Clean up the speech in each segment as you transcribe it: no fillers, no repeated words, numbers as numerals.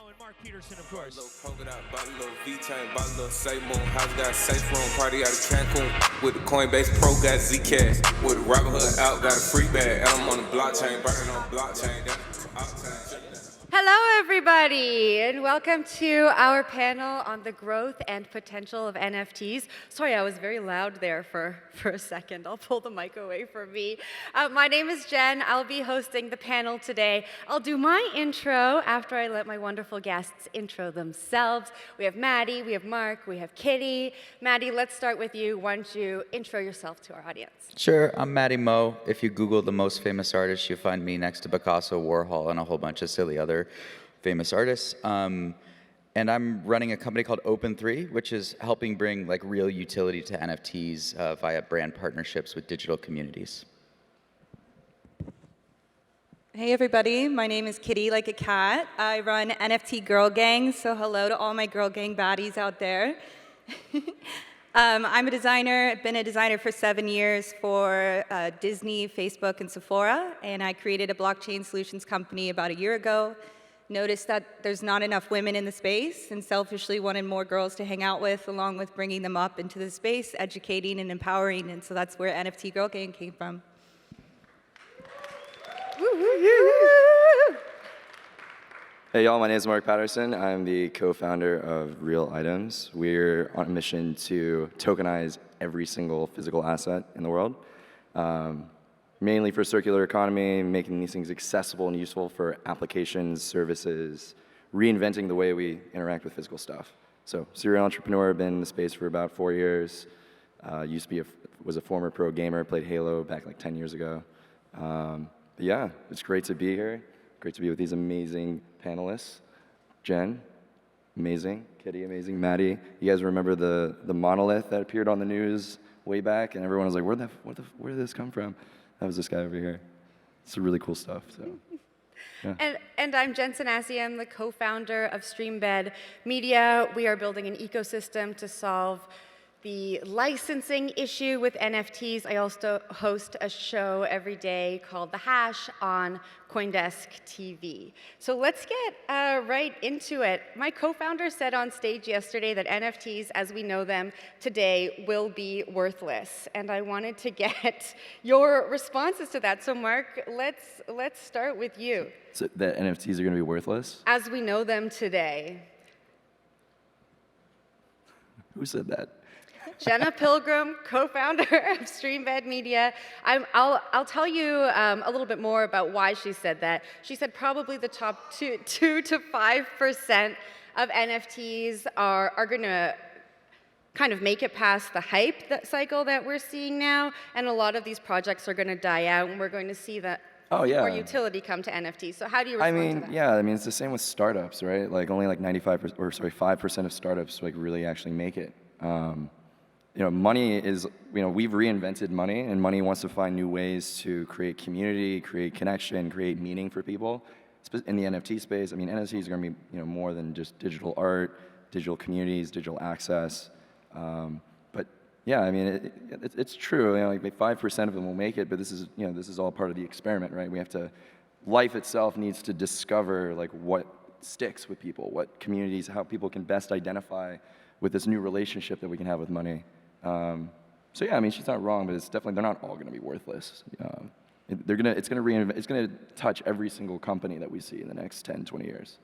and Mark Patterson, of course. Polka dot, bought a little V-Chain, bought a little safe moon, house got a safe room, party out of Cancun, with the Coinbase Pro, got Zcash, with the Robinhood out, got a free bag, and I'm on the blockchain, burning on blockchain, that's octane. Hello, everybody, and welcome to our panel on the growth and potential of NFTs. Sorry, I was very loud there for a second. I'll pull the mic away from me. My name is Jenn. I'll be hosting the panel today. I'll do my intro after I let my wonderful guests intro themselves. We have Matty, we have Mark, we have Kitty. Matty, let's start with you. Why don't you intro yourself to our audience? Sure, I'm Matty Mo. If you Google the most famous artists, you'll find me next to Picasso, Warhol, and a whole bunch of silly other famous artists. And I'm running a company called Open3, which is helping bring like real utility to NFTs via brand partnerships with digital communities. Hey everybody, my name is Kitty like a cat. I run NFT Girl Gang, so hello to all my Girl Gang baddies out there. I'm a designer. I've been a designer for 7 years for Disney, Facebook, and Sephora, and I created a blockchain solutions company about a year ago. Noticed that there's not enough women in the space, and selfishly wanted more girls to hang out with, along with bringing them up into the space, educating and empowering, and so that's where NFT Girl Gang came from. Hey y'all, my name is Mark Patterson. I'm the co-founder of Real Items. We're on a mission to tokenize every single physical asset in the world, mainly for circular economy, making these things accessible and useful for applications, services, reinventing the way we interact with physical stuff. So, serial entrepreneur, been in the space for about 4 years. Was a former pro gamer, played Halo back like 10 years ago. But yeah, it's great to be here. Great to be with these amazing panelists. Jenn, amazing. Kitty, amazing. Matty, you guys remember the monolith that appeared on the news way back, and everyone was like, where did this come from? That was this guy over here. It's really cool stuff. So, yeah. And I'm Jenn Sanasie. I'm the co-founder of Streambed Media. We are building an ecosystem to solve the licensing issue with NFTs. I also host a show every day called The Hash on CoinDesk TV. So let's get right into it. My co-founder said on stage yesterday that NFTs, as we know them today, will be worthless. And I wanted to get your responses to that. So Mark, let's start with you. So that NFTs are going to be worthless? As we know them today. Who said that? Jenna Pilgrim, co-founder of Streambed Media. I'll tell you a little bit more about why she said that. She said probably the top 2 to 5% of NFTs are going to kind of make it past the hype cycle that we're seeing now, and a lot of these projects are going to die out, and we're going to see that more utility come to NFTs. So how do you respond to that? Yeah, I mean, it's the same with startups, right? Like only like 5% of startups like really actually make it. Money is, we've reinvented money, and money wants to find new ways to create community, create connection, create meaning for people. In the NFT space, I mean, NFTs are going to be, more than just digital art, digital communities, digital access. But yeah, I mean, it's true. Like 5% of them will make it, but this is all part of the experiment, right? Life itself needs to discover like what sticks with people, what communities, how people can best identify with this new relationship that we can have with money. So yeah, I mean, she's not wrong, but they're not all going to be worthless. It's going to touch every single company that we see in the next 10, 20 years.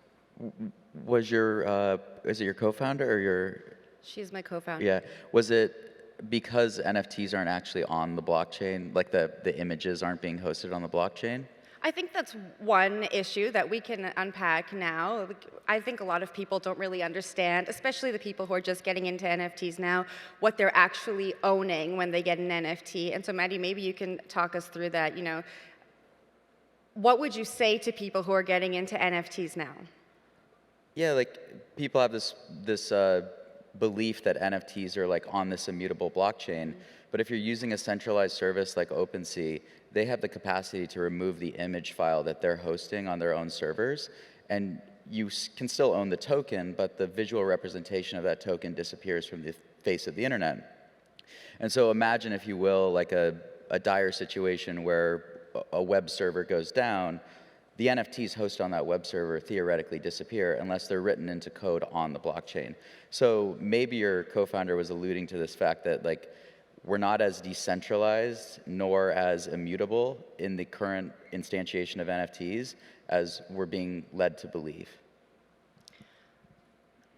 Is it your co-founder or your? She's my co-founder. Yeah. Was it because NFTs aren't actually on the blockchain, like the images aren't being hosted on the blockchain? I think that's one issue that we can unpack now. I think a lot of people don't really understand, especially the people who are just getting into NFTs now, what they're actually owning when they get an NFT. And so, Matty, maybe you can talk us through that. What would you say to people who are getting into NFTs now? Yeah, like people have this belief that NFTs are like on this immutable blockchain. But if you're using a centralized service like OpenSea, they have the capacity to remove the image file that they're hosting on their own servers, and you can still own the token, but the visual representation of that token disappears from the face of the internet. And so imagine, if you will, like a dire situation where a web server goes down, the NFTs hosted on that web server theoretically disappear unless they're written into code on the blockchain. So maybe your co-founder was alluding to this fact that like we're not as decentralized nor as immutable in the current instantiation of NFTs as we're being led to believe.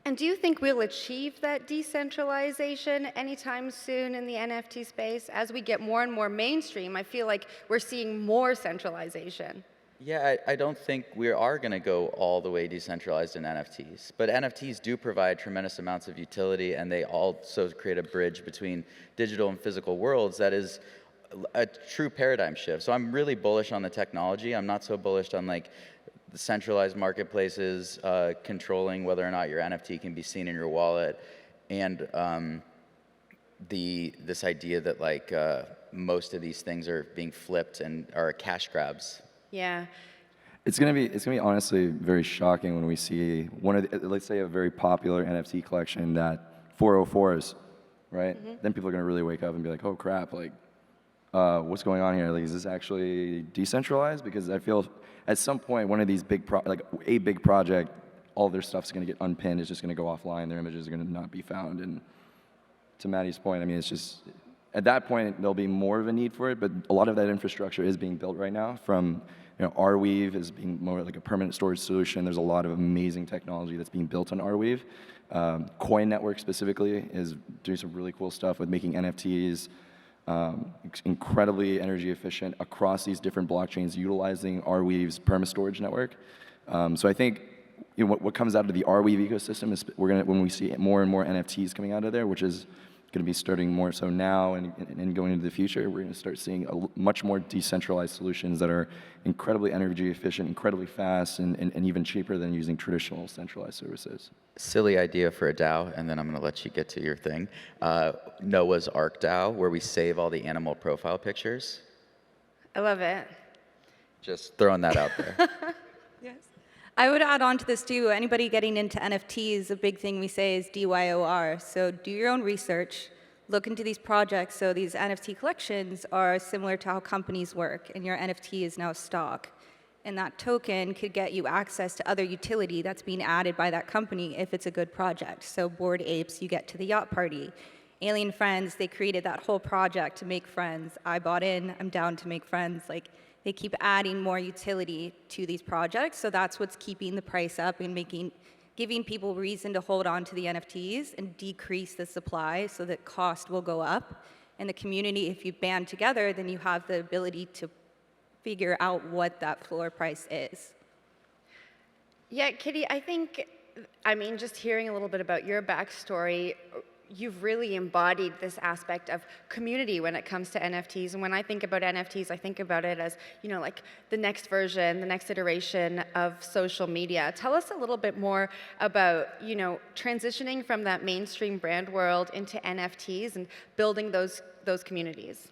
And do you think we'll achieve that decentralization anytime soon in the NFT space? As we get more and more mainstream, I feel like we're seeing more centralization. Yeah, I don't think we are going to go all the way decentralized in NFTs. But NFTs do provide tremendous amounts of utility, and they also create a bridge between digital and physical worlds that is a true paradigm shift. So I'm really bullish on the technology. I'm not so bullish on like the centralized marketplaces controlling whether or not your NFT can be seen in your wallet, and this idea that like most of these things are being flipped and are cash grabs. Yeah. It's gonna be honestly very shocking when we see one of the, let's say a very popular NFT collection that 404s, right? Then people are gonna really wake up and be like, oh crap, like what's going on here? Like, is this actually decentralized? Because I feel at some point one of these big a big project, all their stuff's gonna get unpinned. It's just gonna go offline. Their images are gonna not be found. And to Matty's point, I mean, it's just at that point there'll be more of a need for it. But a lot of that infrastructure is being built right now. From Arweave is being more like a permanent storage solution. There's a lot of amazing technology that's being built on Arweave. Coin Network specifically is doing some really cool stuff with making NFTs incredibly energy efficient across these different blockchains, utilizing Arweave's perma-storage network. So I think what comes out of the Arweave ecosystem is when we see more and more NFTs coming out of there, which is going to be starting more so now and going into the future, we're going to start seeing much more decentralized solutions that are incredibly energy efficient, incredibly fast, and even cheaper than using traditional centralized services. Silly idea for a DAO, and then I'm going to let you get to your thing. Noah's Ark DAO, where we save all the animal profile pictures. I love it. Just throwing that out there. Yes. I would add on to this too. Anybody getting into NFTs, a big thing we say is DYOR. So do your own research, look into these projects. So these NFT collections are similar to how companies work, and your NFT is now stock. And that token could get you access to other utility that's being added by that company if it's a good project. So Bored Apes, you get to the yacht party. Alien Friends, they created that whole project to make friends. I bought in, I'm down to make friends. Like, they keep adding more utility to these projects, so that's what's keeping the price up and giving people reason to hold on to the NFTs and decrease the supply so that cost will go up. And the community, if you band together, then you have the ability to figure out what that floor price is. Yeah, Kitty, I mean, just hearing a little bit about your backstory, you've really embodied this aspect of community when it comes to NFTs. And when I think about NFTs, I think about it as, like the next version, the next iteration of social media. Tell us a little bit more about, transitioning from that mainstream brand world into NFTs and building those communities.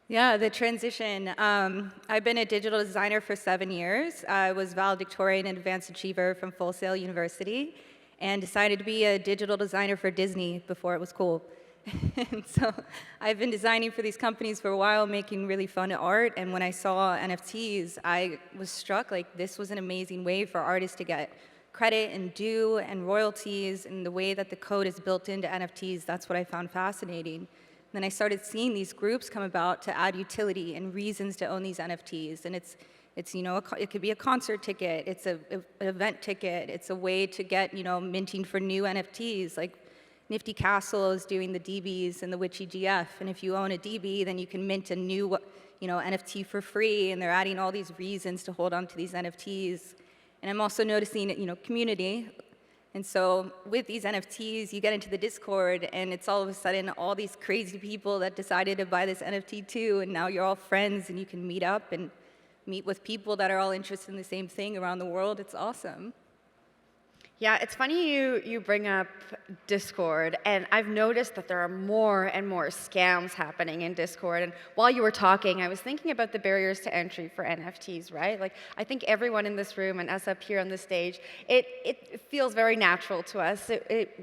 Yeah, the transition. I've been a digital designer for 7 years. I was valedictorian and advanced achiever from Full Sail University, and decided to be a digital designer for Disney before it was cool. And so I've been designing for these companies for a while, making really fun art, and when I saw NFTs, I was struck, like, this was an amazing way for artists to get credit and due and royalties, and the way that the code is built into NFTs, that's what I found fascinating. Then I started seeing these groups come about to add utility and reasons to own these NFTs, and it's it could be a concert ticket, it's an event ticket, it's a way to get, minting for new NFTs, like Nifty Castle is doing the DBs and the Witchy GF, and if you own a DB, then you can mint a new, NFT for free, and they're adding all these reasons to hold on to these NFTs. And I'm also noticing, community. And so with these NFTs, you get into the Discord, and it's all of a sudden all these crazy people that decided to buy this NFT too, and now you're all friends, and you can meet up and meet with people that are all interested in the same thing around the world. It's awesome. Yeah, it's funny you bring up Discord, and I've noticed that there are more and more scams happening in Discord. And while you were talking, I was thinking about the barriers to entry for NFTs, right? Like, I think everyone in this room and us up here on the stage, it feels very natural to us.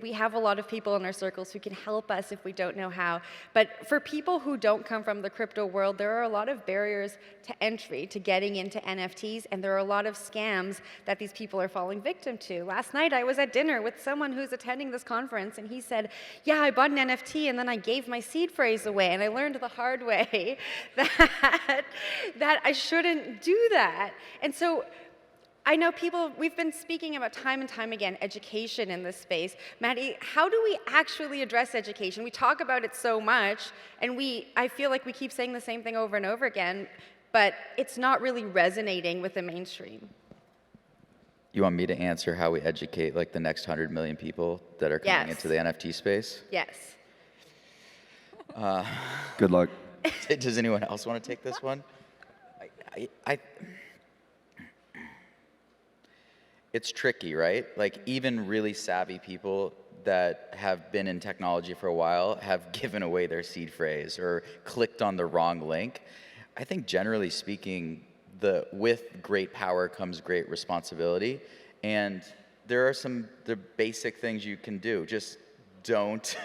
We have a lot of people in our circles who can help us if we don't know how. But for people who don't come from the crypto world, there are a lot of barriers to entry to getting into NFTs, and there are a lot of scams that these people are falling victim to. Last night, I was at dinner with someone who's attending this conference, and he said, yeah, I bought an NFT, and then I gave my seed phrase away, and I learned the hard way that I shouldn't do that. And so I know we've been speaking about time and time again, education in this space. Matty, how do we actually address education? We talk about it so much, and I feel like we keep saying the same thing over and over again, but it's not really resonating with the mainstream. You want me to answer how we educate like the next 100 million people that are coming into the NFT space? Yes. Good luck. Does anyone else want to take this one? It's tricky, right? Like even really savvy people that have been in technology for a while have given away their seed phrase or clicked on the wrong link. I think generally speaking, with great power comes great responsibility, and there are the basic things you can do. Just don't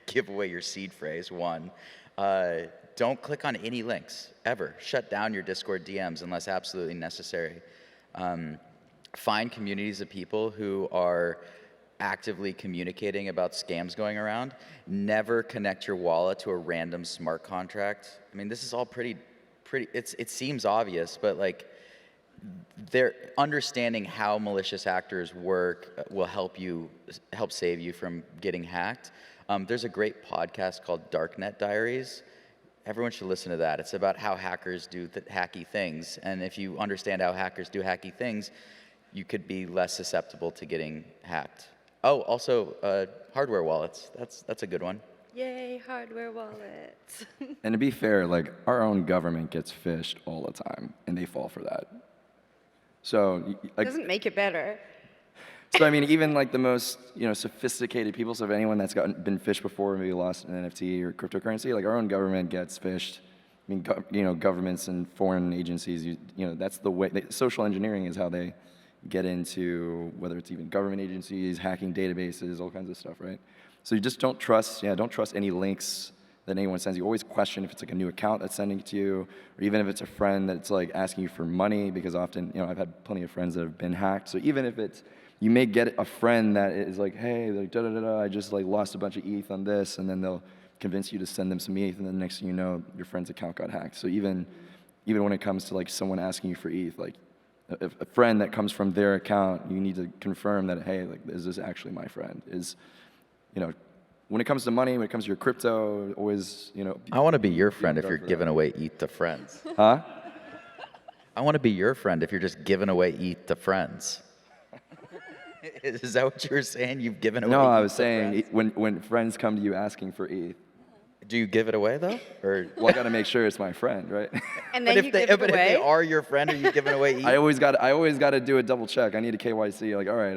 give away your seed phrase, one. Don't click on any links, ever. Shut down your Discord DMs unless absolutely necessary. Find communities of people who are actively communicating about scams going around. Never connect your wallet to a random smart contract. I mean, this is all pretty, it seems obvious, but like, they're understanding how malicious actors work will help save you from getting hacked. There's a great podcast called Darknet Diaries. Everyone should listen to that. It's about how hackers do hacky things, and if you understand how hackers do hacky things, you could be less susceptible to getting hacked. Oh, also hardware wallets. That's a good one. Yay, hardware wallets. And to be fair, like our own government gets phished all the time, and they fall for that. So, like, Doesn't make it better. so I mean, even like the most sophisticated people. So if anyone that's been phished before, maybe lost an NFT or cryptocurrency, like our own government gets phished. I mean, governments and foreign agencies. That's the way. Social engineering is how they get into whether it's even government agencies, hacking databases, all kinds of stuff, right? So you just don't trust any links that anyone sends you. Always question if it's like a new account that's sending it to you, or even if it's a friend that's like asking you for money, because often, I've had plenty of friends that have been hacked. So even if you may get a friend that is like, hey, like, I just like lost a bunch of ETH on this, and then they'll convince you to send them some ETH, and then the next thing you know, your friend's account got hacked. So even when it comes to like someone asking you for ETH, like a friend that comes from their account, you need to confirm that, hey, like, is this actually my friend? When it comes to money, when it comes to your crypto, always, I want to be your friend if you're giving away ETH to friends. Huh? I want to be your friend if you're just giving away ETH to friends. Is that what you were saying? You've given away No, ETH I was to saying friends? when friends come to you asking for ETH, Do you give it away though? Or well, I got to make sure it's my friend, right? And then you give it but if away. they are your friend, are you giving away ETH? I always got to do a double check. I need a KYC. Like, all right,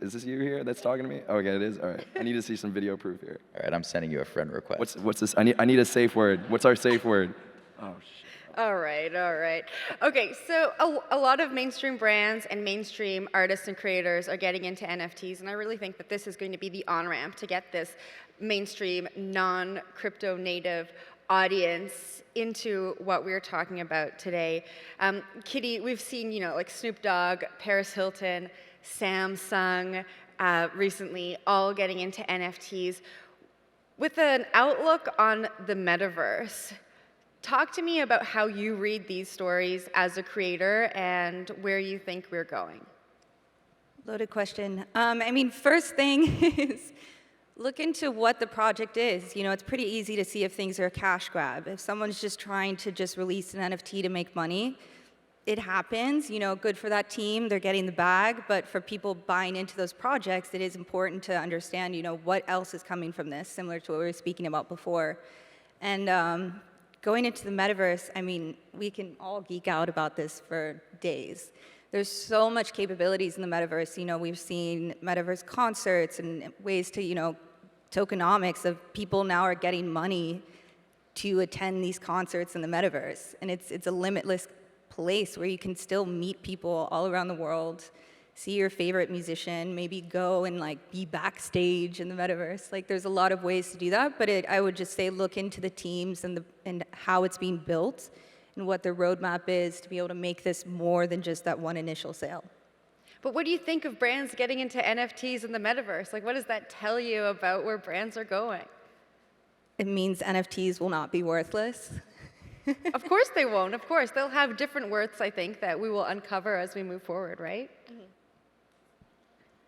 is this you here that's talking to me? Okay, it is. All right, I need to see some video proof here. All right, I'm sending you a friend request. What's this? I need a safe word. What's our safe word? Oh shit. All right. Okay, so a lot of mainstream brands and mainstream artists and creators are getting into NFTs, and I really think that this is going to be the on-ramp to get this mainstream, non-crypto native audience into what we're talking about today. Kitty, we've seen, like Snoop Dogg, Paris Hilton, Samsung recently, all getting into NFTs. With an outlook on the metaverse, talk to me about how you read these stories as a creator and where you think we're going. Loaded question. First thing is look into what the project is. It's pretty easy to see if things are a cash grab. If someone's just trying to release an NFT to make money, it happens. Good for that team. They're getting the bag. But for people buying into those projects, it is important to understand, what else is coming from this, similar to what we were speaking about before. And going into the metaverse, we can all geek out about this for days. There's so much capabilities in the metaverse. We've seen metaverse concerts and ways to, tokenomics of people now are getting money to attend these concerts in the metaverse. And it's a limitless place where you can still meet people all around the world, see your favorite musician, maybe go and be backstage in the metaverse. There's a lot of ways to do that, but I would just say look into the teams and how it's being built and what their roadmap is to be able to make this more than just that one initial sale. But what do you think of brands getting into NFTs in the metaverse? What does that tell you about where brands are going? It means NFTs will not be worthless. Of course they won't. Of course. They'll have different worths, I think, that we will uncover as we move forward, right? Mm-hmm.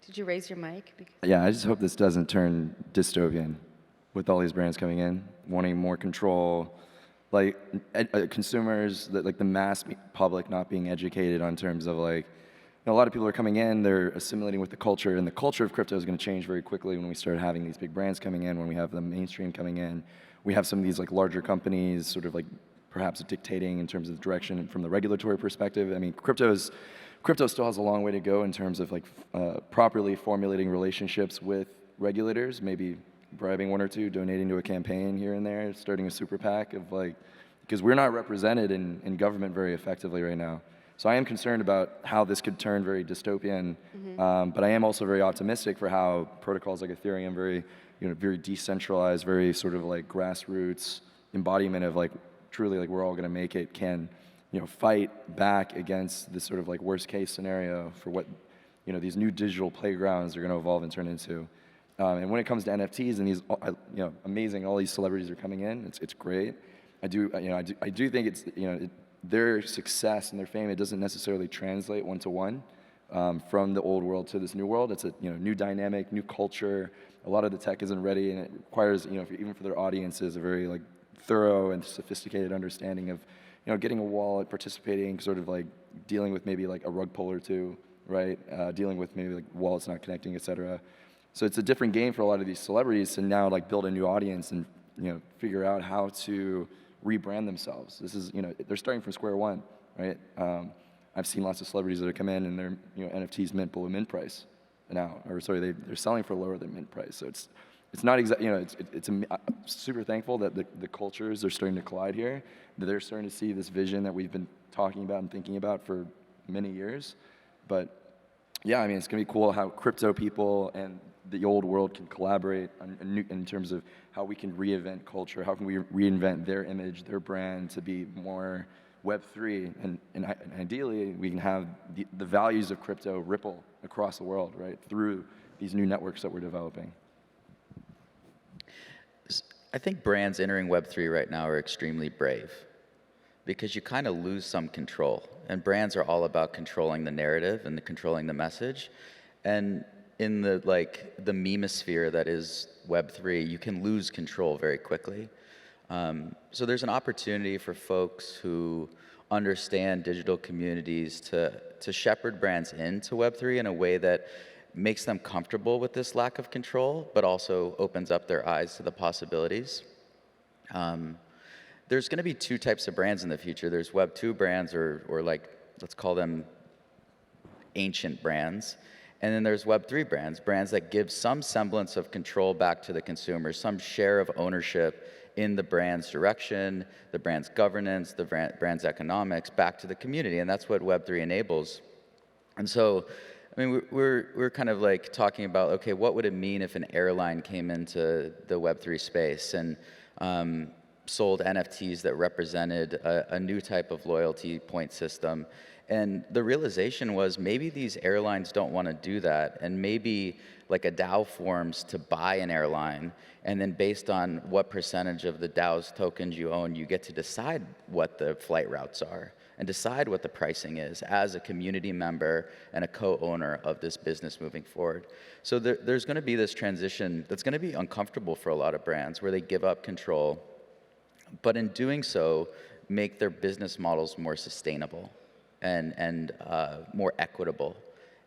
Did you raise your mic? Yeah, I just hope this doesn't turn dystopian with all these brands coming in, wanting more control, consumers, the mass public not being educated on terms of a lot of people are coming in, they're assimilating with the culture, and the culture of crypto is going to change very quickly when we start having these big brands coming in, when we have the mainstream coming in. We have some of these larger companies sort of perhaps dictating in terms of the direction from the regulatory perspective. I mean, crypto still has a long way to go in terms of properly formulating relationships with regulators, maybe bribing one or two, donating to a campaign here and there, starting a super PAC of because we're not represented in government very effectively right now. So I am concerned about how this could turn very dystopian, but I am also very optimistic for how protocols like Ethereum, very decentralized, very sort of grassroots embodiment of truly we're all going to make it, can fight back against this sort of worst case scenario for what these new digital playgrounds are going to evolve and turn into. And when it comes to NFTs and these amazing, all these celebrities are coming in, it's great. I do think it's their success and their fame, it doesn't necessarily translate one-to-one from the old world to this new world. It's a new dynamic, new culture. A lot of the tech isn't ready, and it requires even for their audiences a very thorough and sophisticated understanding of getting a wallet, participating, sort of dealing with maybe a rug pull or two, right? Dealing with maybe wallets not connecting, etc. So it's a different game for a lot of these celebrities to now build a new audience and figure out how to rebrand themselves. This is they're starting from square one, right? I've seen lots of celebrities that have come in and their NFTs mint below mint price now, or sorry, they're selling for lower than mint price. So it's not exactly I'm super thankful that the cultures are starting to collide here. That they're starting to see this vision that we've been talking about and thinking about for many years. But yeah, I mean, it's gonna be cool how crypto people and the old world can collaborate in terms of how we can reinvent culture, how can we reinvent their image, their brand to be more Web3, and ideally we can have the values of crypto ripple across the world, right, through these new networks that we're developing. I think brands entering Web3 right now are extremely brave because you kind of lose some control, and brands are all about controlling the narrative and controlling the message. And in the memosphere that is Web3, you can lose control very quickly. So there's an opportunity for folks who understand digital communities to shepherd brands into Web3 in a way that makes them comfortable with this lack of control, but also opens up their eyes to the possibilities. There's going to be two types of brands in the future. There's Web2 brands, or let's call them ancient brands. And then there's Web3 brands that give some semblance of control back to the consumer, some share of ownership in the brand's direction, the brand's governance, the brand's economics back to the community. And that's what Web3 enables. And so, I mean, we're kind of talking about, okay, what would it mean if an airline came into the Web3 space and sold NFTs that represented a new type of loyalty point system? And the realization was maybe these airlines don't want to do that, and maybe a DAO forms to buy an airline, and then based on what percentage of the DAO's tokens you own, you get to decide what the flight routes are and decide what the pricing is as a community member and a co-owner of this business moving forward. So there's going to be this transition that's going to be uncomfortable for a lot of brands where they give up control, but in doing so, make their business models more sustainable and more equitable.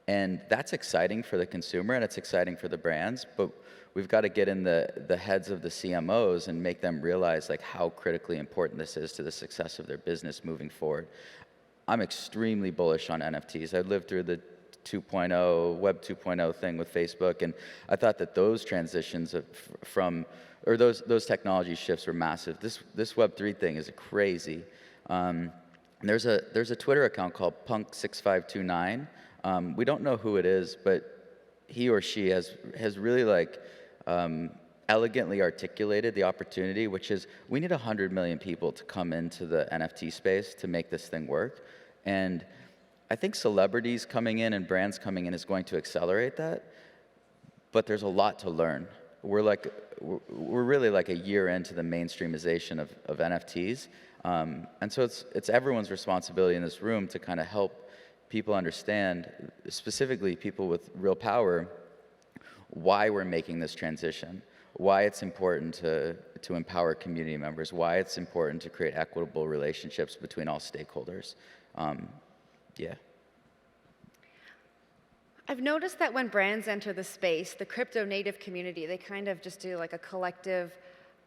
And that's exciting for the consumer and it's exciting for the brands, but we've got to get in the heads of the CMOs and make them realize how critically important this is to the success of their business moving forward. I'm extremely bullish on NFTs. I lived through the 2.0, Web 2.0 thing with Facebook, and I thought that those transitions those technology shifts were massive. This Web 3 thing is crazy. There's a Twitter account called Punk6529. We don't know who it is, but he or she has really elegantly articulated the opportunity, which is we need 100 million people to come into the NFT space to make this thing work. And I think celebrities coming in and brands coming in is going to accelerate that, but there's a lot to learn. We're really like a year into the mainstreamization of NFTs. And so it's everyone's responsibility in this room to kind of help people understand, specifically people with real power, why we're making this transition, why it's important to empower community members, why it's important to create equitable relationships between all stakeholders. Yeah. I've noticed that when brands enter the space, the crypto native community, they kind of just do like a collective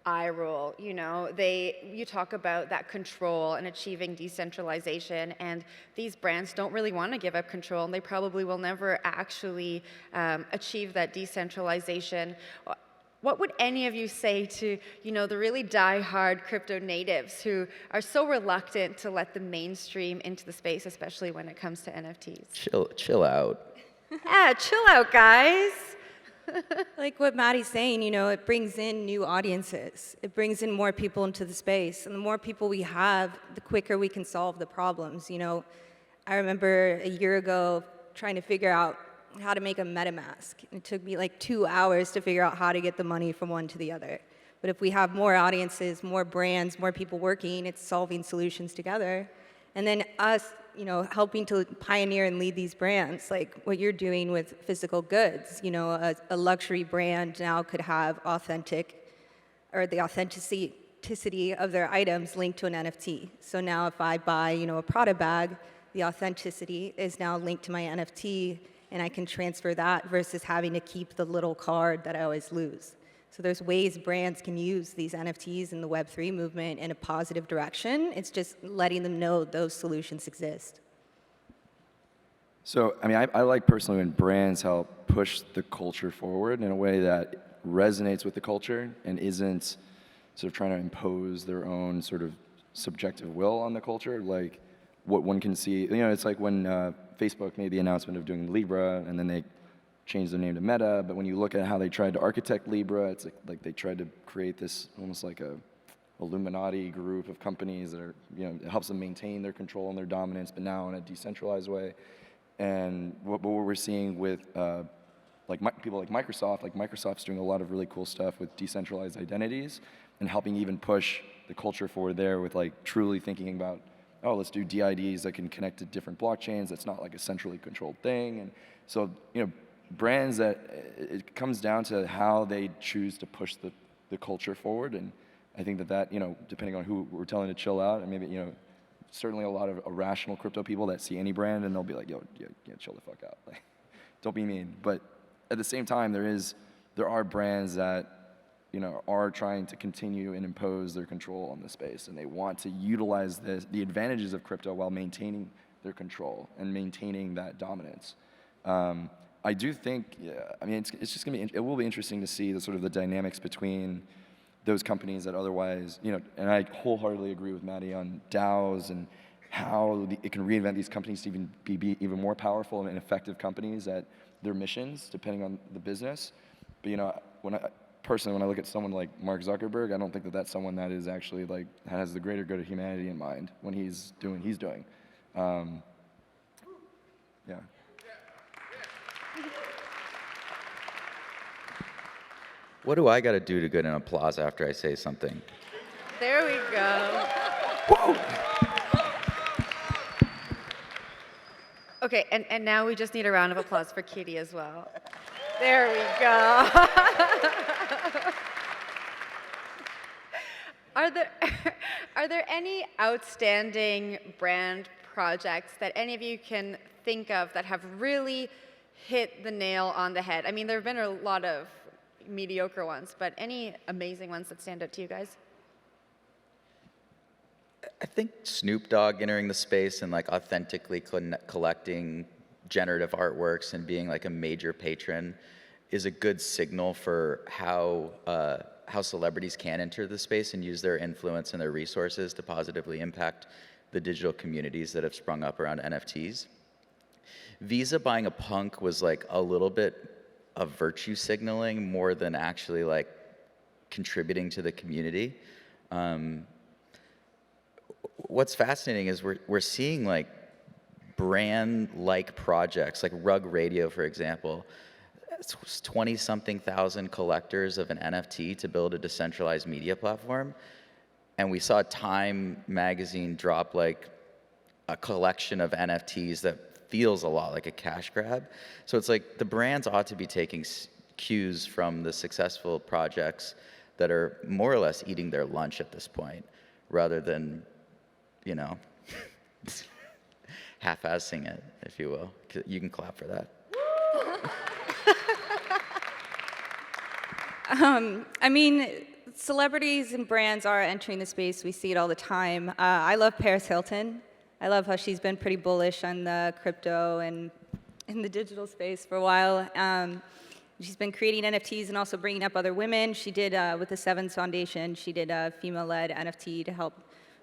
eye roll, you know? You talk about that control and achieving decentralization, and these brands don't really want to give up control, and they probably will never actually achieve that decentralization. What would any of you say to, the really die-hard crypto natives who are so reluctant to let the mainstream into the space, especially when it comes to NFTs? Chill out. Yeah, chill out, guys. Like what Matty's saying, it brings in new audiences. It brings in more people into the space. And the more people we have, the quicker we can solve the problems. I remember a year ago trying to figure out how to make a MetaMask. It took me like 2 hours to figure out how to get the money from one to the other. But if we have more audiences, more brands, more people working, it's solving solutions together. And then us, helping to pioneer and lead these brands, like what you're doing with physical goods. A luxury brand now could have the authenticity of their items linked to an NFT. So now if I buy, a Prada bag, the authenticity is now linked to my NFT, and I can transfer that versus having to keep the little card that I always lose. So there's ways brands can use these NFTs in the Web3 movement in a positive direction. It's just letting them know those solutions exist. So, I like personally when brands help push the culture forward in a way that resonates with the culture and isn't sort of trying to impose their own sort of subjective will on the culture. Like what one can see, it's like when Facebook made the announcement of doing Libra, and then they changed their name to Meta, but when you look at how they tried to architect Libra, it's like they tried to create this almost like a Illuminati group of companies that are, it helps them maintain their control and their dominance, but now in a decentralized way. And what we're seeing with people like Microsoft's doing a lot of really cool stuff with decentralized identities and helping even push the culture forward there with truly thinking about, let's do DIDs that can connect to different blockchains. That's not like a centrally controlled thing. And so, brands it comes down to how they choose to push the culture forward. And I think that, depending on who we're telling to chill out, and maybe, certainly a lot of irrational crypto people that see any brand and they'll be like, yo, chill the fuck out. Don't be mean. But at the same time, there are brands that, are trying to continue and impose their control on the space, and they want to utilize the advantages of crypto while maintaining their control and maintaining that dominance. I do think, it's just gonna be, it will be interesting to see the dynamics between those companies that otherwise, and I wholeheartedly agree with Matty on DAOs and how it can reinvent these companies to even be even more powerful and effective companies at their missions, depending on the business. But when I look at someone like Mark Zuckerberg, I don't think that that's someone that is actually has the greater good of humanity in mind when he's doing what he's doing. Yeah. What do I got to do to get an applause after I say something? There we go. Whoa! Okay, and now we just need a round of applause for Kitty as well. There we go. Are there any outstanding brand projects that any of you can think of that have really hit the nail on the head? There have been a lot of mediocre ones, but any amazing ones that stand out to you guys? I think Snoop Dogg entering the space and like authentically collecting generative artworks and being like a major patron is a good signal for how celebrities can enter the space and use their influence and their resources to positively impact the digital communities that have sprung up around NFTs. Visa buying a punk was like a little bit of virtue signaling more than actually like contributing to the community. What's fascinating is we're seeing like brand-like projects, like Rug Radio, for example. It's 20-something thousand collectors of an NFT to build a decentralized media platform. And we saw Time magazine drop like a collection of NFTs that feels a lot like a cash grab. So it's like the brands ought to be taking cues from the successful projects that are more or less eating their lunch at this point, rather than, you know, half-assing it, if you will. You can clap for that. I mean, celebrities and brands are entering the space. We see it all the time. I love Paris Hilton. I love how she's been pretty bullish on the crypto and in the digital space for a while. She's been creating NFTs and also bringing up other women. She did, with the Sevens Foundation, she did a female-led NFT to help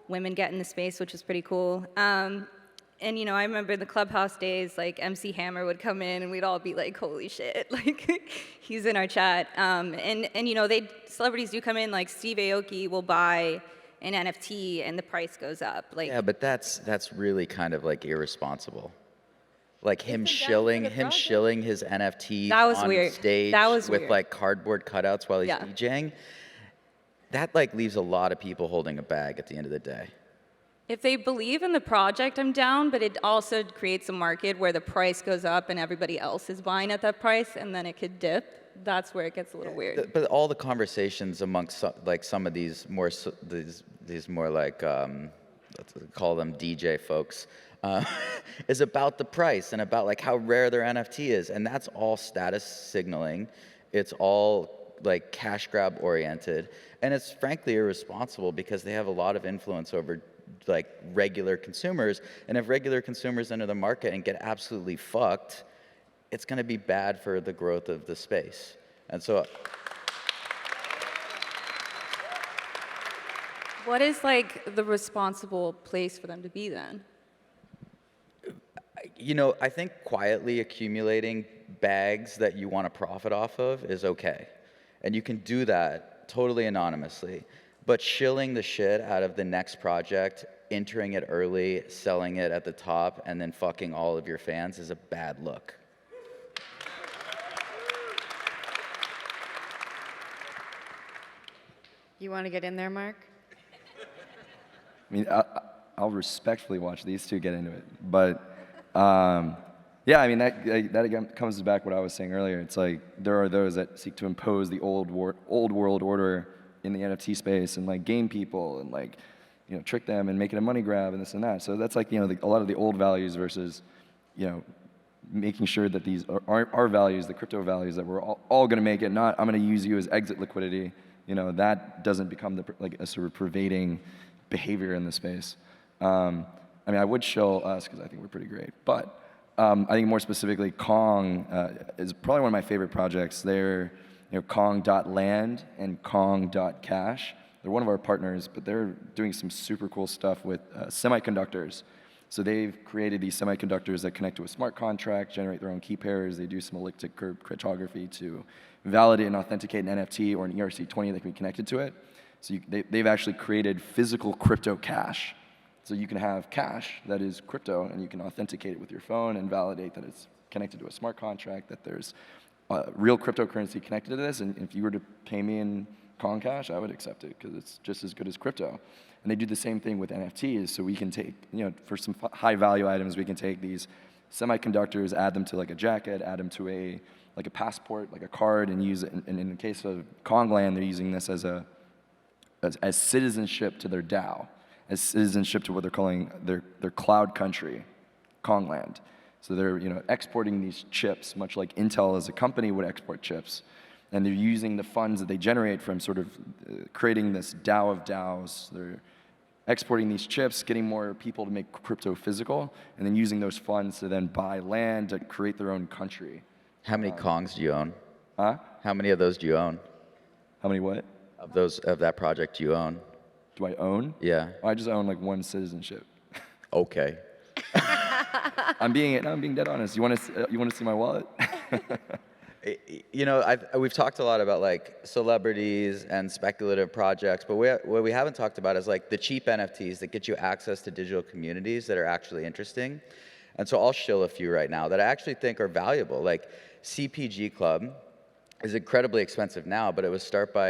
women get in the space, which is pretty cool. And, you know, I remember in the Clubhouse days, like, MC Hammer would come in, and we'd all be like, holy shit, like, he's in our chat. And you know, celebrities do come in, like, Steve Aoki will buy an NFT, and the price goes up. Like, Yeah, but that's really kind of, like, irresponsible. Like, him shilling his NFTs That was on weird. stage That was with, weird. like, cardboard cutouts while he's Yeah. DJing. That, like, leaves a lot of people holding a bag at the end of the day. if they believe in the project, I'm down, but it also creates a market where the price goes up and everybody else is buying at that price, and then it could dip. That's where it gets a little weird. But all the conversations amongst like some of these more like let's call them DJ folks is about the price and about like how rare their NFT is, and that's all status signaling. It's all like cash grab oriented, and it's frankly irresponsible because they have a lot of influence over like regular consumers, and if regular consumers enter the market and get absolutely fucked, it's going to be bad for the growth of the space. And so What is like the responsible place for them to be then? you know, I think quietly accumulating bags that you want to profit off of is okay, and you can do that totally anonymously. But shilling the shit out of the next project, entering it early, selling it at the top, and then fucking all of your fans is a bad look. You want to get in there, Mark? I mean, I'll respectfully watch these two get into it, but yeah, I mean that again comes back what I was saying earlier. It's like there are those that seek to impose the old world order in the NFT space and like game people and like, you know, trick them and make it a money grab and this and that. So that's like, you know, a lot of the old values versus, you know, making sure that these are our values, the crypto values, that we're all going to make it. Not I'm going to use you as exit liquidity. You know, that doesn't become like a sort of pervading behavior in the space. I mean, I would show us because I think we're pretty great, but I think more specifically, Kong is probably one of my favorite projects. They're, you know, Kong.land and Kong.cash. They're one of our partners, but they're doing some super cool stuff with semiconductors. So they've created these semiconductors that connect to a smart contract, generate their own key pairs. They do some elliptic curve cryptography to validate and authenticate an NFT or an ERC20 that can be connected to it. So they've actually created physical crypto cash. So you can have cash that is crypto, and you can authenticate it with your phone and validate that it's connected to a smart contract, that there's real cryptocurrency connected to this. And if you were to pay me in Kong Cash, I would accept it because it's just as good as crypto. And they do the same thing with NFTs. So we can take, you know, for some high value items, we can take these semiconductors, add them to like a jacket, add them to a passport, like a card, and use it. And in the case of Kongland, they're using this as citizenship to their DAO, as citizenship to what they're calling their cloud country, Kongland. So they're, you know, exporting these chips, much like Intel as a company would export chips, and they're using the funds that they generate from sort of creating this DAO of DAOs. They're exporting these chips, getting more people to make crypto physical, and then using those funds to then buy land to create their own country. How many Kongs do you own? Huh? How many of those do you own? How many what? Of that project you own? Do I own? Yeah. I just own like one citizenship. Okay. I'm being dead honest. You want to see my wallet? You know, we've talked a lot about like celebrities and speculative projects, but what we haven't talked about is like the cheap NFTs that get you access to digital communities that are actually interesting. And so I'll shill a few right now that I actually think are valuable. Like CPG Club is incredibly expensive now, but it was started by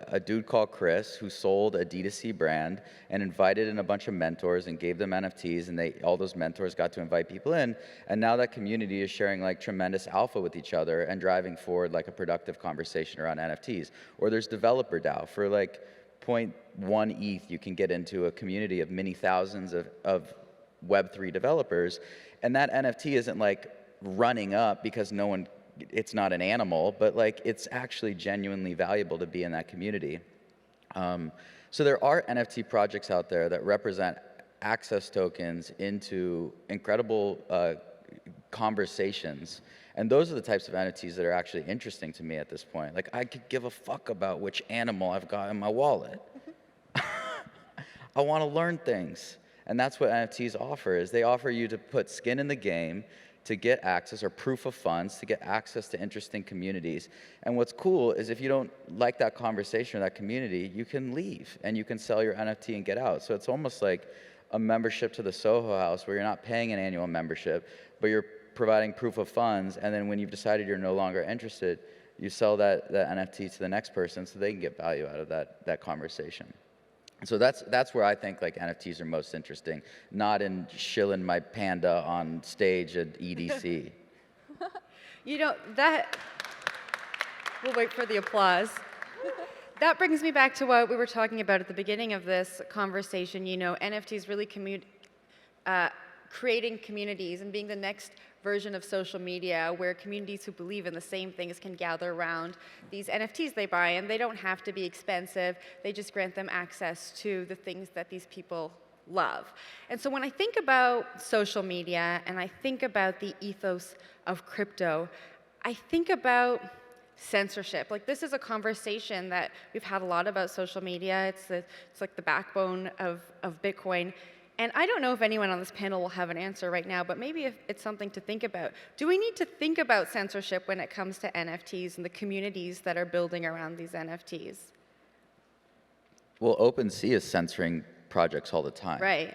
a dude called Chris who sold a D2C brand and invited in a bunch of mentors and gave them NFTs, and all those mentors got to invite people in, and now that community is sharing like tremendous alpha with each other and driving forward like a productive conversation around NFTs. Or there's Developer DAO. For like 0.1 ETH, you can get into a community of many thousands of Web3 developers, and that NFT isn't like running up because it's not an animal, but like it's actually genuinely valuable to be in that community. So there are NFT projects out there that represent access tokens into incredible conversations. And those are the types of NFTs that are actually interesting to me at this point. Like I could give a fuck about which animal I've got in my wallet. I want to learn things. And that's what NFTs offer, is they offer you to put skin in the game, to get access, or proof of funds, to get access to interesting communities. And what's cool is if you don't like that conversation or that community, you can leave and you can sell your NFT and get out. So it's almost like a membership to the Soho House where you're not paying an annual membership, but you're providing proof of funds, and then when you've decided you're no longer interested, you sell that NFT to the next person so they can get value out of that conversation. So that's where I think like NFTs are most interesting, not in shilling my panda on stage at EDC. You know, we'll wait for the applause. That brings me back to what we were talking about at the beginning of this conversation. You know, NFTs really creating communities and being the next version of social media where communities who believe in the same things can gather around these NFTs they buy, and they don't have to be expensive. They just grant them access to the things that these people love. And so when I think about social media and I think about the ethos of crypto, I think about censorship. Like, this is a conversation that we've had a lot about social media. It's like the backbone of Bitcoin. And I don't know if anyone on this panel will have an answer right now, but maybe if it's something to think about. Do we need to think about censorship when it comes to NFTs and the communities that are building around these NFTs? Well, OpenSea is censoring projects all the time. Right.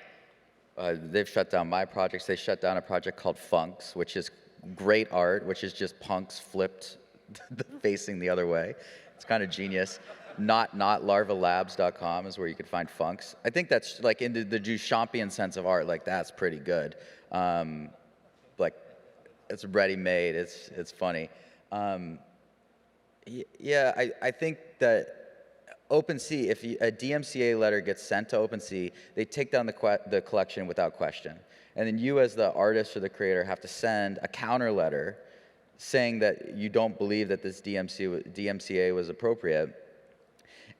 They've shut down my projects. They shut down a project called Funks, which is great art, which is just punks flipped facing the other way. It's kind of genius. Not larvalabs.com is where you could find Funks. I think that's like in the Duchampian sense of art, like that's pretty good. Like it's ready-made, it's funny. Yeah, I think that OpenSea, if a DMCA letter gets sent to OpenSea, they take down the collection without question. And then you as the artist or the creator have to send a counter letter saying that you don't believe that this DMCA was appropriate.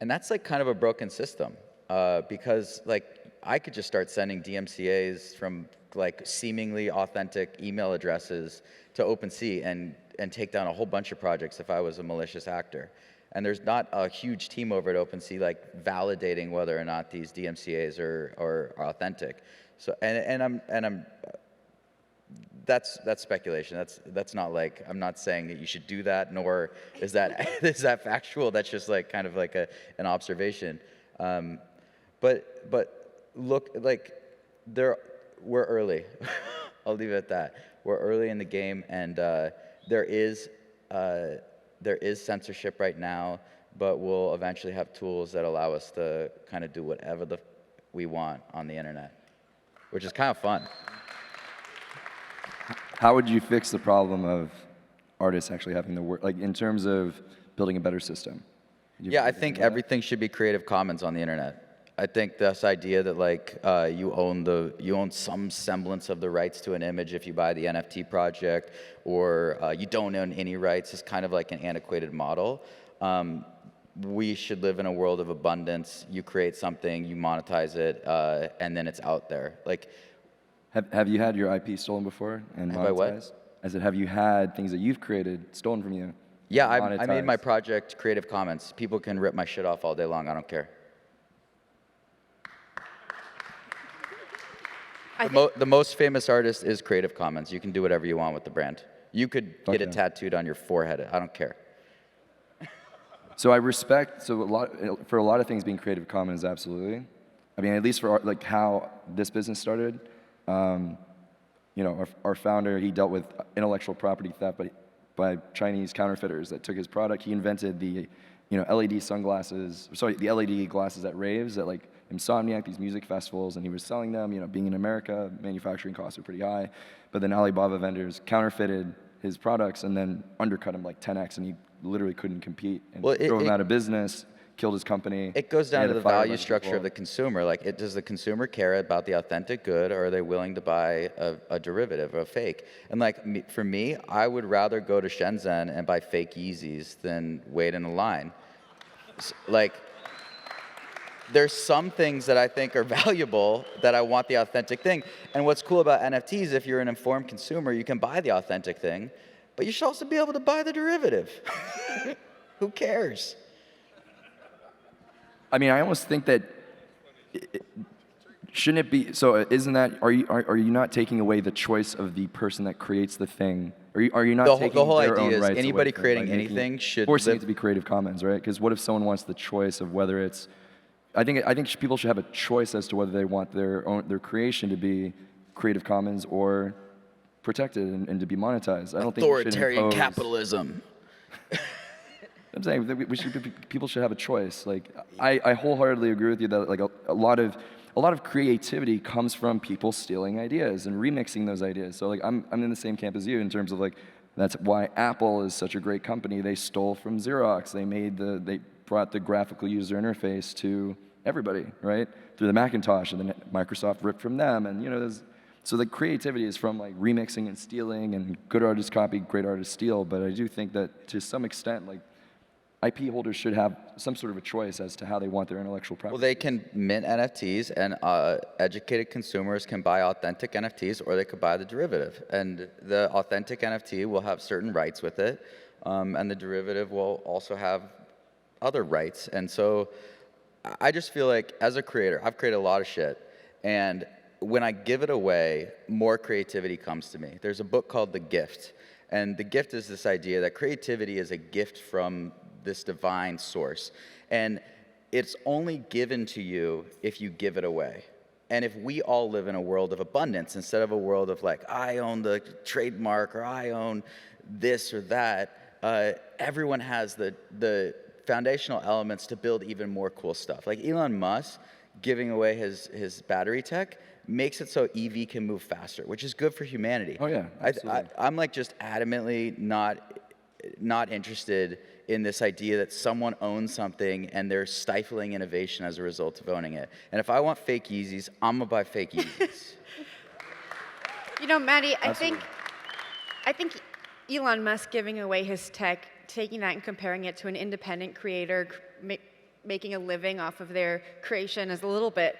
And that's like kind of a broken system because like I could just start sending DMCAs from like seemingly authentic email addresses to OpenSea and take down a whole bunch of projects if I was a malicious actor. And there's not a huge team over at OpenSea like validating whether or not these DMCAs are authentic. So that's speculation. That's not like, I'm not saying that you should do that, nor is that factual. That's just like kind of like an observation. But look, like we're early. I'll leave it at that. We're early in the game, and there is censorship right now, but we'll eventually have tools that allow us to kind of do whatever we want on the internet, which is kind of fun. How would you fix the problem of artists actually having to work, like in terms of building a better system? Yeah, I think everything should be Creative Commons on the internet. I think this idea that like you own some semblance of the rights to an image if you buy the NFT project, or you don't own any rights is kind of like an antiquated model. we should live in a world of abundance. You create something, you monetize it, and then it's out there. Like, Have you had your IP stolen before and monetized? Have I what? I said, have you had things that you've created stolen from you? yeah, and I made my monetized? project Creative Commons. People can rip my shit off all day long. I don't care. The most famous artist is Creative Commons. You can do whatever you want with the brand. You could get it yeah. tattooed on your forehead. I don't care. So I respect, for a lot of things being Creative Commons, absolutely. I mean, at least for like how this business started, you know, our founder, he dealt with intellectual property theft by Chinese counterfeiters that took his product. He invented the, you know, LED sunglasses, sorry, the LED glasses at raves, at like Insomniac, these music festivals, and he was selling them. You know, being in America, manufacturing costs are pretty high. But then Alibaba vendors counterfeited his products and then undercut him like 10x, and he literally couldn't compete and drove him out of business, killed his company. It goes down He to had the fire a value bunch of structure people. of the consumer. Like, does the consumer care about the authentic good, or are they willing to buy a derivative or a fake? And like, for me, I would rather go to Shenzhen and buy fake Yeezys than wait in a line. Like, there's some things that I think are valuable that I want the authentic thing. And what's cool about NFTs, if you're an informed consumer, you can buy the authentic thing, but you should also be able to buy the derivative. Who cares? I mean, I almost think that shouldn't it be so? Isn't that are you not taking away the choice of the person that creates the thing? Are you not taking The whole their idea own is rights anybody away from creating it by making anything it, should forcing live- it to be Creative Commons, right? Because what if someone wants the choice of whether it's I think people should have a choice as to whether they want their creation to be Creative Commons or protected and to be monetized. I don't think we should Authoritarian impose, capitalism. I'm saying that people should have a choice. Like I wholeheartedly agree with you that like a lot of creativity comes from people stealing ideas and remixing those ideas. So like I'm in the same camp as you in terms of like that's why Apple is such a great company. They stole from Xerox. They brought the graphical user interface to everybody, right? Through the Macintosh, and then Microsoft ripped from them, and you know so the creativity is from like remixing and stealing, and good artists copy, great artists steal. But I do think that to some extent, like IP holders should have some sort of a choice as to how they want their intellectual property. Well, they can mint NFTs, and educated consumers can buy authentic NFTs, or they could buy the derivative. And the authentic NFT will have certain rights with it, and the derivative will also have other rights. And so I just feel like, as a creator, I've created a lot of shit, and when I give it away, more creativity comes to me. There's a book called The Gift, and The Gift is this idea that creativity is a gift from this divine source, and it's only given to you if you give it away. And if we all live in a world of abundance instead of a world of like, I own the trademark, or I own this or that, everyone has the foundational elements to build even more cool stuff. Like Elon Musk giving away his battery tech makes it so EV can move faster, which is good for humanity. Oh yeah, absolutely. I'm like just adamantly not interested in this idea that someone owns something and they're stifling innovation as a result of owning it. And if I want fake Yeezys, I'm gonna buy fake Yeezys. You know, Matty, I Absolutely. think Elon Musk giving away his tech, taking that and comparing it to an independent creator making a living off of their creation is a little bit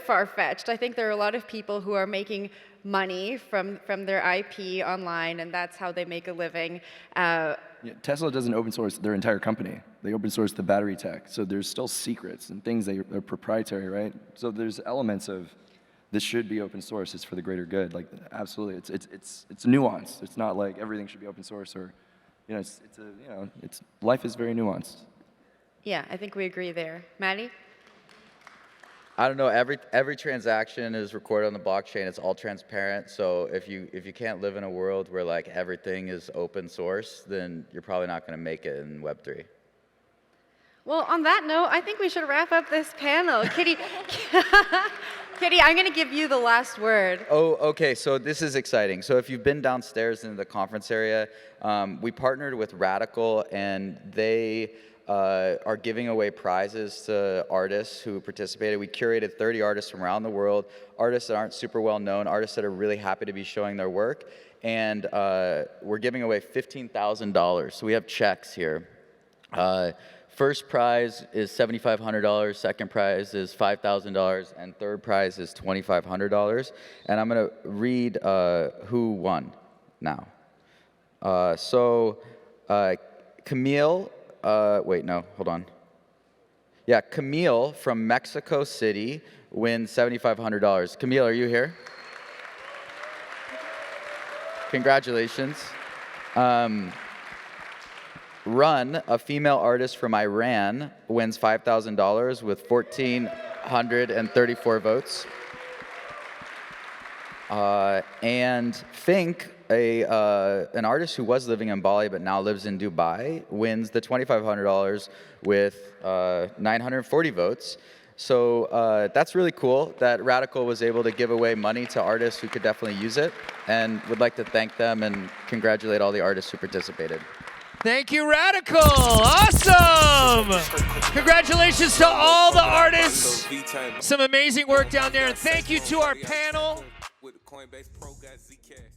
far-fetched. I think there are a lot of people who are making money from their IP online, and that's how they make a living. Yeah, Tesla doesn't open source their entire company. They open source the battery tech. So there's still secrets and things that are proprietary, right? So there's elements of this should be open source. It's for the greater good. Like absolutely, it's nuanced. It's not like everything should be open source, or life is very nuanced. Yeah, I think we agree there. Matty? I don't know. Every transaction is recorded on the blockchain. It's all transparent. So if you can't live in a world where like everything is open source, then you're probably not going to make it in Web3. Well, on that note, I think we should wrap up this panel. Kitty, Kitty, I'm going to give you the last word. Oh, okay. So this is exciting. So if you've been downstairs in the conference area, we partnered with Radical, and they are giving away prizes to artists who participated. We curated 30 artists from around the world, artists that aren't super well known, artists that are really happy to be showing their work, and we're giving away $15,000. So we have checks here. First prize is $7,500, second prize is $5,000, and third prize is $2,500. And I'm going to read who won now. Camille, wait, no, hold on. Yeah, Camille from Mexico City wins $7,500. Camille, are you here? Congratulations. Run, a female artist from Iran, wins $5,000 with 1,434 votes. And Fink, an artist who was living in Bali but now lives in Dubai, wins the $2,500 with 940 votes. So that's really cool that Radical was able to give away money to artists who could definitely use it, and would like to thank them and congratulate all the artists who participated. Thank you, Radical. Awesome. Congratulations to all the artists. Some amazing work down there. And thank you to our panel. With the Coinbase Pro got Zcash.